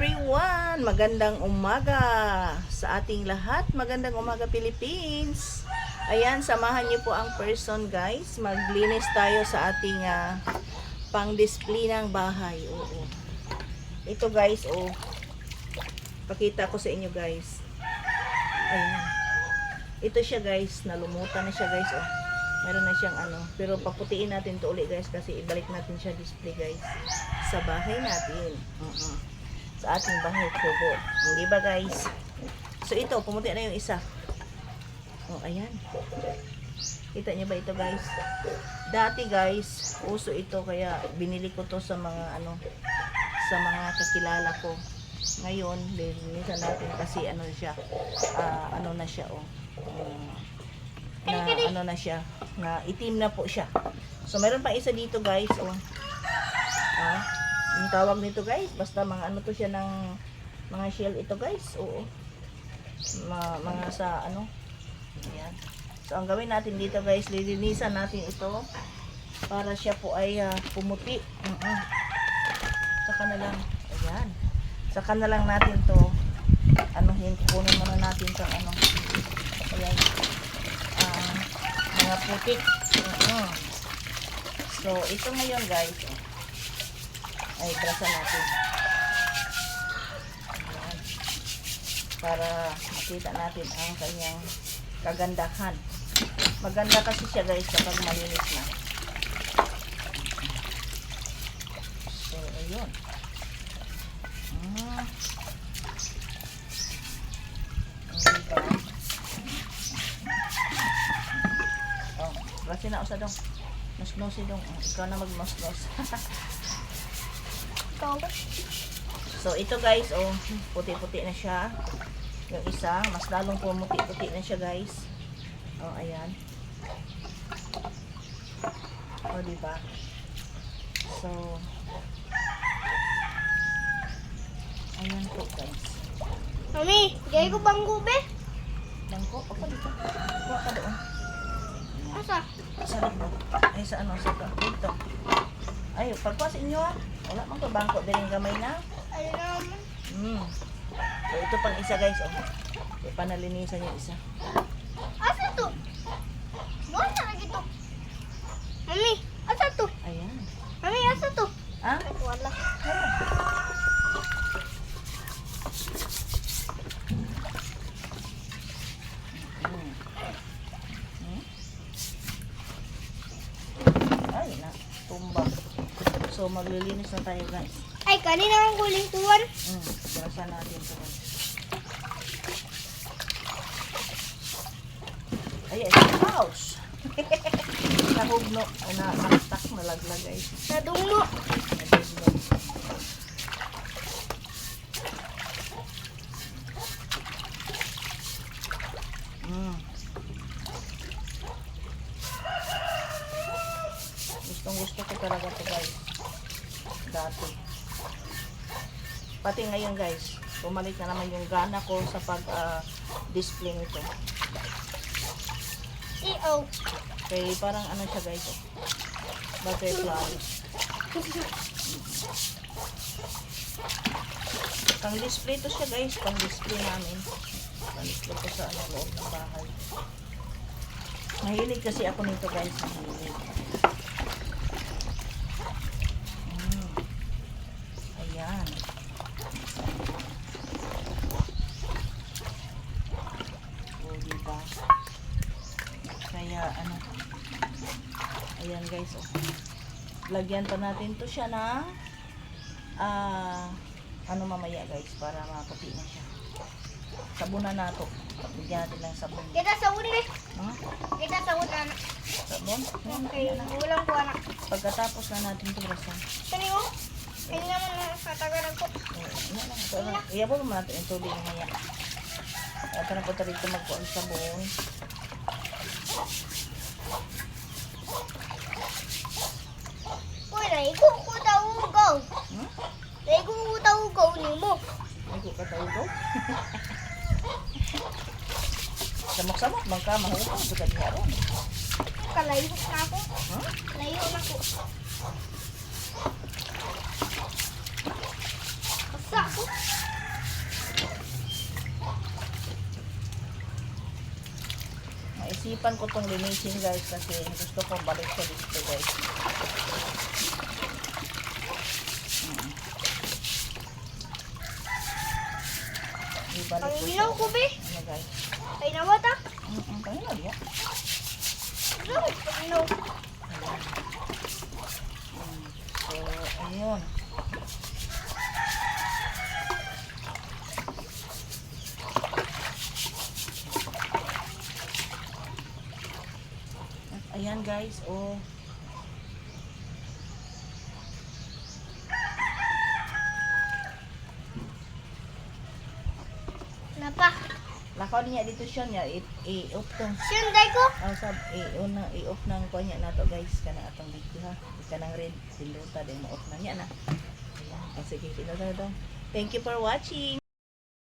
everyone! Magandang umaga sa ating lahat. Magandang umaga Philippines. Ayan, samahan niyo po ang person guys. Maglinis tayo sa ating pang-display ng bahay. Oo. Ito guys, oh. Pakita ko sa inyo guys. Ayan. Ito siya guys, nalumutan na siya guys, oh. Meron na siyang ano, pero paputiin natin to ulit guys kasi ibalik natin siya display guys sa bahay natin. Sa ating bahay kubo. Hindi ba guys? So ito, pumuti na yung isa. Oh, ayan. Kita niyo ba ito guys? Dati guys, uso ito kaya binili ko to sa mga ano, sa mga kakilala ko. Ngayon, linisan natin kasi ano siya, ano na siya oh. Na ano na siya, na itim na po siya. So meron pa isa dito guys, oh. Yung tawag nito guys, basta mga ano to siya ng mga shell ito guys, oo. Mga sa ano. Ayan. So ang gawin natin dito guys, lilinisan natin ito para siya po ay pumuti. Saka na lang, ayan. Saka na lang natin to anuhin, kukunin muna natin tong ano. Ayan. Mga putik. So ito ngayon guys, ay brasa natin. Ayan. Para makita natin ang kanyang kagandahan. Maganda kasi siya guys kapag malinis na. So ayun. Kasi na usa dong. Mas-nosi dong. Ikaw na mag-mas-nos. So ito guys, oh, puti-puti na siya. Yung isa, mas lalong pumuti-puti na siya guys. Oh, ayan. Oh, diba? So ayan po guys. Mami, gaya ko bangko be? Bangko? Ako dito. Kuha ka doon. Asa? Sa likod. Ay, sa ano? Sa dito. Ay, pagkuha sa inyo wala mang bangko din yung gamay na. Ayun naman. So, ito pang isa guys, oh. Panalinisan yung isa. Asa to? Buwan na lagi to. Mami, asa to? Ayan. Mami, asa to? Ha? Wala. Ay, na. Tumbang. So, maglilinis na tayo guys. Ay, kanina ang kuling tuwan. Barasan natin ito guys. Ay, it's a house. Nahugno. Ay, nakastak. Nalaglag guys. Nadungno. Nahugno. Gustong-gusto ko talaga ito guys. Dati. Pati ngayon guys, bumalik na naman yung gana ko sa pag-display nito. E.O. Kaya parang ano siya guys, oh. Butterfly. Pang-display to siya guys, pang-display namin. Pang-display ko sa loob ng bahay. Mahilig kasi ako nito guys, mahilig. Ayan. O, diba? Kaya, ano. Ayan, guys, oh. Lagyan pa natin to siya ng ano mamaya, guys, para maputi na siya. Sabunan na to. Lagyan natin lang sabon. Kita sa uli. Kita sa uli, anak. Sabon? Okay, ulang po, anak. Pagkatapos na natin ito, basta. Kani mo? Kani naman na katagalan ko. Iyabol mo natin yung tubig mamaya. Ito na po tayo dito magpuan sabon. Uy, naigo ko tawugaw. Naigo ko tawugaw ni mo. Ay, ko katawagaw. Samok-samok, bangka, mahupa. Buka niya ron. Kalayo na ako. Layo na ako. Basta ako. naisipan ko tong linisin guys kasi gusto ko balik sa dito guys. Ibalik Ang ko ilaw siya. ko, be. Ano guys? Ay, nawat ah. Kaya na diya. Bakit pag ilaw? So, ayun. At ayan guys, oh. Napa? Lakaw niya dito siya niya i-off tong Sunday ko? sab i-off nang kuha niya nato guys kana atong video ha. Kanang red siluta din mo off na niya na. Ayan, sige, pinasa daw. Thank you for watching.